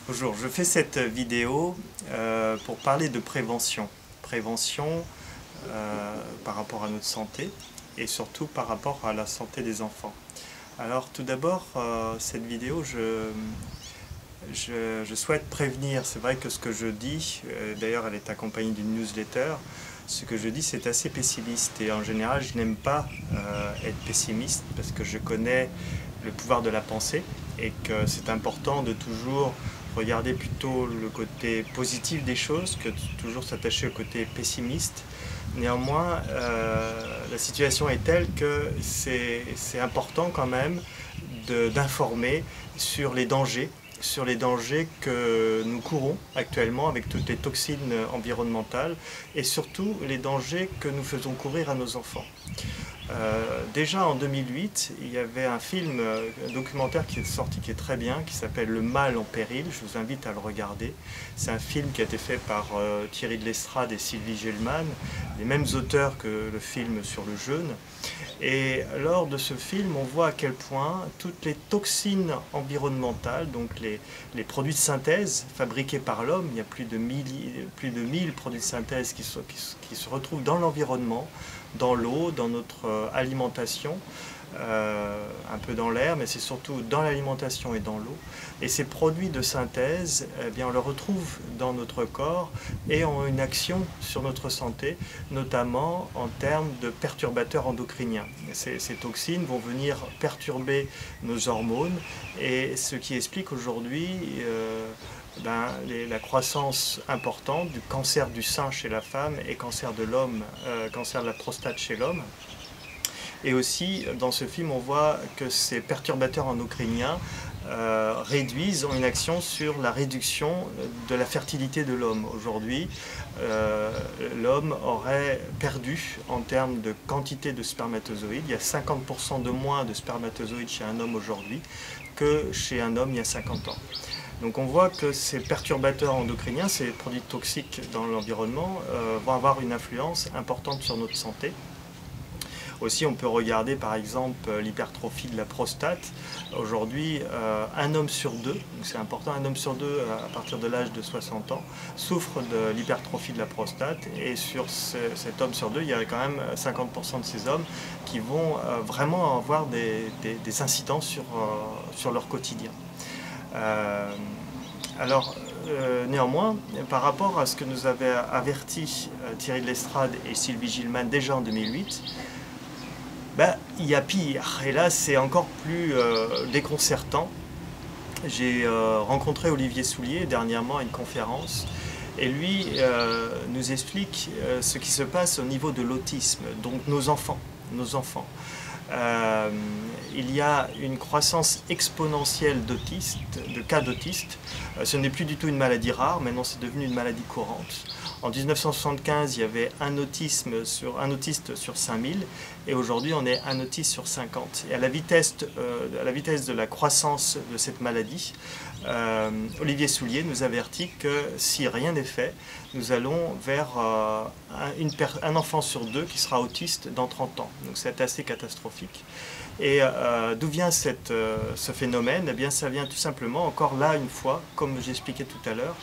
Bonjour, je fais cette vidéo pour parler de prévention. Prévention par rapport à notre santé et surtout par rapport à la santé des enfants. Alors tout d'abord, cette vidéo, je souhaite prévenir. C'est vrai que ce que je dis, d'ailleurs elle est accompagnée d'une newsletter, ce que je dis c'est assez pessimiste et en général je n'aime pas être pessimiste parce que je connais le pouvoir de la pensée et que c'est important de toujours regarder plutôt le côté positif des choses que toujours s'attacher au côté pessimiste. Néanmoins, la situation est telle que c'est important quand même d'informer sur les dangers que nous courons actuellement avec toutes les toxines environnementales et surtout les dangers que nous faisons courir à nos enfants. Déjà en 2008, il y avait un film, un documentaire qui est sorti qui est très bien, qui s'appelle Le Mal en péril. Je vous invite à le regarder. C'est un film qui a été fait par Thierry de l'Estrade et Sylvie Gelman, les mêmes auteurs que le film sur le jeûne. Et lors de ce film, on voit à quel point toutes les toxines environnementales, donc les produits de synthèse fabriqués par l'homme, il y a plus de 1000 produits de synthèse qui se retrouvent dans l'environnement, dans l'eau, dans notre alimentation, un peu dans l'air, mais c'est surtout dans l'alimentation et dans l'eau. Et ces produits de synthèse, eh bien, on les retrouve dans notre corps et ont une action sur notre santé, notamment en termes de perturbateurs endocriniens. Ces toxines vont venir perturber nos hormones et ce qui explique aujourd'hui la croissance importante du cancer du sein chez la femme et cancer de l'homme, cancer de la prostate chez l'homme. Et aussi, dans ce film, on voit que ces perturbateurs endocriniens ont une action sur la réduction de la fertilité de l'homme. Aujourd'hui, l'homme aurait perdu en termes de quantité de spermatozoïdes. Il y a 50% de moins de spermatozoïdes chez un homme aujourd'hui que chez un homme il y a 50 ans. Donc on voit que ces perturbateurs endocriniens, ces produits toxiques dans l'environnement, vont avoir une influence importante sur notre santé. Aussi, on peut regarder par exemple l'hypertrophie de la prostate. Aujourd'hui, un homme sur deux, c'est important, un homme sur deux à partir de l'âge de 60 ans, souffre de l'hypertrophie de la prostate. Et sur cet homme sur deux, il y a quand même 50% de ces hommes qui vont vraiment avoir des incidences sur leur quotidien. Néanmoins, par rapport à ce que nous avaient averti Thierry de l'Estrade et Sylvie Gelman déjà en 2008, il y a pire. Et là, c'est encore plus déconcertant. J'ai rencontré Olivier Soulier dernièrement à une conférence et lui nous explique ce qui se passe au niveau de l'autisme, donc nos enfants. Il y a une croissance exponentielle de cas d'autistes. Ce n'est plus du tout une maladie rare, maintenant c'est devenu une maladie courante. En 1975, il y avait un autiste sur 5000 et aujourd'hui on est un autiste sur 50. Et à la vitesse de la croissance de cette maladie, Olivier Soulier nous avertit que si rien n'est fait, nous allons vers un enfant sur deux qui sera autiste dans 30 ans. Donc c'est assez catastrophique. Et d'où vient ce phénomène? Eh bien, ça vient tout simplement, encore là une fois, comme j'expliquais tout à l'heure,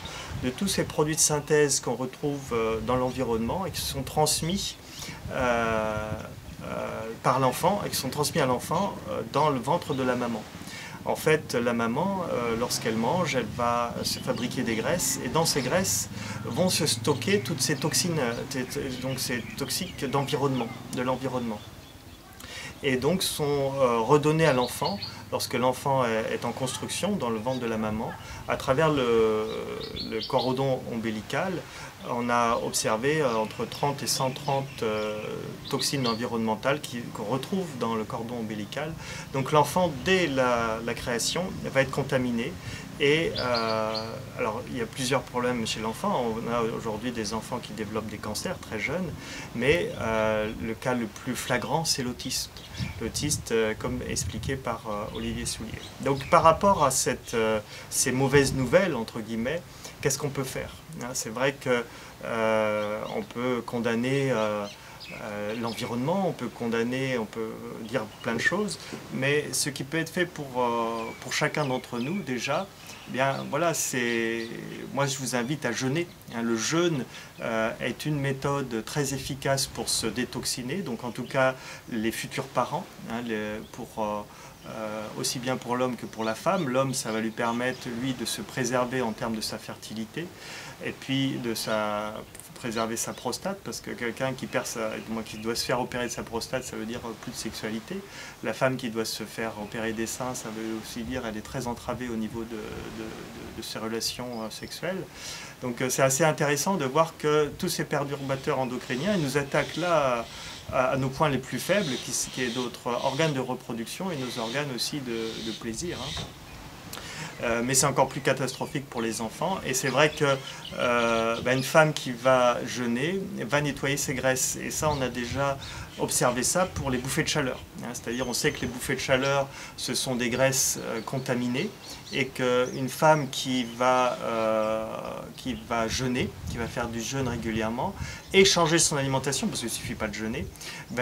de tous ces produits de synthèse qu'on retrouve dans l'environnement et qui sont transmis par l'enfant et qui sont transmis à l'enfant dans le ventre de la maman. En fait, la maman, lorsqu'elle mange, elle va se fabriquer des graisses et dans ces graisses vont se stocker toutes ces toxines, donc ces toxiques de l'environnement. Et donc sont redonnés à l'enfant lorsque l'enfant est en construction dans le ventre de la maman. À travers le cordon ombilical, on a observé entre 30 et 130 toxines environnementales qu'on retrouve dans le cordon ombilical. Donc l'enfant, dès la création, va être contaminé. Et alors, il y a plusieurs problèmes chez l'enfant. On a aujourd'hui des enfants qui développent des cancers très jeunes, mais le cas le plus flagrant, c'est l'autisme. L'autisme, comme expliqué par Olivier Soulier. Donc, par rapport à ces mauvaises nouvelles, entre guillemets, qu'est-ce qu'on peut faire? C'est vrai qu'on peut condamner l'environnement, on peut condamner, on peut dire plein de choses, mais ce qui peut être fait pour chacun d'entre nous déjà, eh bien voilà, moi je vous invite à jeûner. Le jeûne est une méthode très efficace pour se détoxiner, donc en tout cas les futurs parents, aussi bien pour l'homme que pour la femme. L'homme, ça va lui permettre, lui, de se préserver en termes de sa fertilité, et puis préserver sa prostate, parce que quelqu'un qui doit se faire opérer de sa prostate, ça veut dire plus de sexualité. La femme qui doit se faire opérer des seins, ça veut aussi dire qu'elle est très entravée au niveau de ses relations sexuelles. Donc c'est assez intéressant de voir que tous ces perturbateurs endocriniens, ils nous attaquent là à nos points les plus faibles, qui est notre organe de reproduction et nos organes aussi de plaisir. Mais c'est encore plus catastrophique pour les enfants. Et c'est vrai que une femme qui va jeûner va nettoyer ses graisses. Et ça, on a déjà observé ça pour les bouffées de chaleur. C'est-à-dire, on sait que les bouffées de chaleur, ce sont des graisses contaminées, et qu'une femme qui va jeûner, qui va faire du jeûne régulièrement, et changer son alimentation, parce qu'il ne suffit pas de jeûner,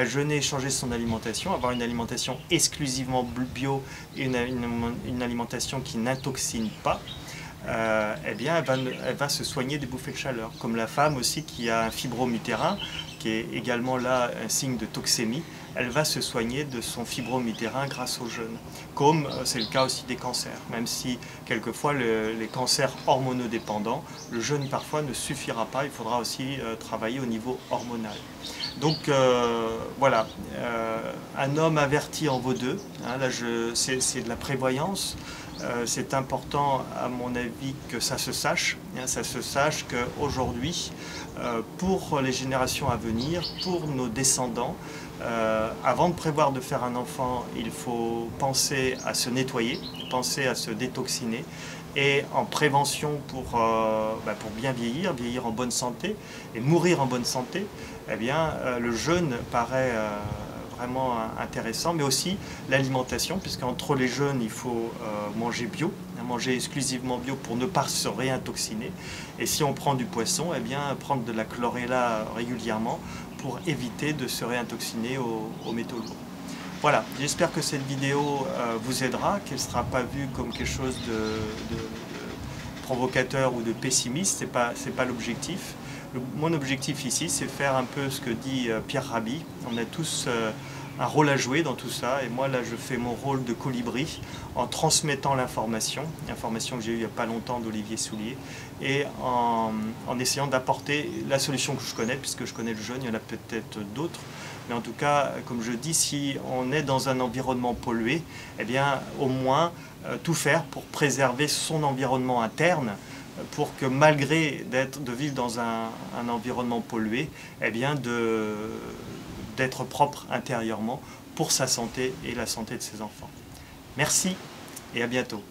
jeûner et changer son alimentation, avoir une alimentation exclusivement bio, et une alimentation qui n'intoxine pas, eh bien, elle va se soigner des bouffées de chaleur. Comme la femme aussi qui a un fibrome utérin, qui est également là un signe de toxémie, elle va se soigner de son fibrome utérin grâce au jeûne. Comme c'est le cas aussi des cancers, même si quelquefois les cancers hormonodépendants, le jeûne parfois ne suffira pas, il faudra aussi travailler au niveau hormonal. Donc voilà, un homme averti en vaut deux. Là, c'est de la prévoyance. C'est important, à mon avis, que ça se sache. Ça se sache qu'aujourd'hui, pour les générations à venir, pour nos descendants, avant de prévoir de faire un enfant, il faut penser à se nettoyer, penser à se détoxiner. Et en prévention pour bien vieillir en bonne santé et mourir en bonne santé, eh bien, le jeûne paraît vraiment intéressant, mais aussi l'alimentation, puisqu'entre les jeûnes, il faut manger bio, manger exclusivement bio pour ne pas se réintoxiner. Et si on prend du poisson, eh bien, prendre de la chlorella régulièrement pour éviter de se réintoxiner aux métaux lourds. Voilà, j'espère que cette vidéo vous aidera, qu'elle ne sera pas vue comme quelque chose de provocateur ou de pessimiste, ce n'est pas l'objectif. Mon objectif ici, c'est faire un peu ce que dit Pierre Rabhi. On a tous un rôle à jouer dans tout ça, et moi là je fais mon rôle de colibri en transmettant l'information que j'ai eue il n'y a pas longtemps d'Olivier Soulier, et en essayant d'apporter la solution que je connais, puisque je connais le jeûne, il y en a peut-être d'autres. Mais en tout cas, comme je dis, si on est dans un environnement pollué, eh bien, au moins tout faire pour préserver son environnement interne, pour que malgré de vivre dans un environnement pollué, eh bien, d'être propre intérieurement pour sa santé et la santé de ses enfants. Merci et à bientôt.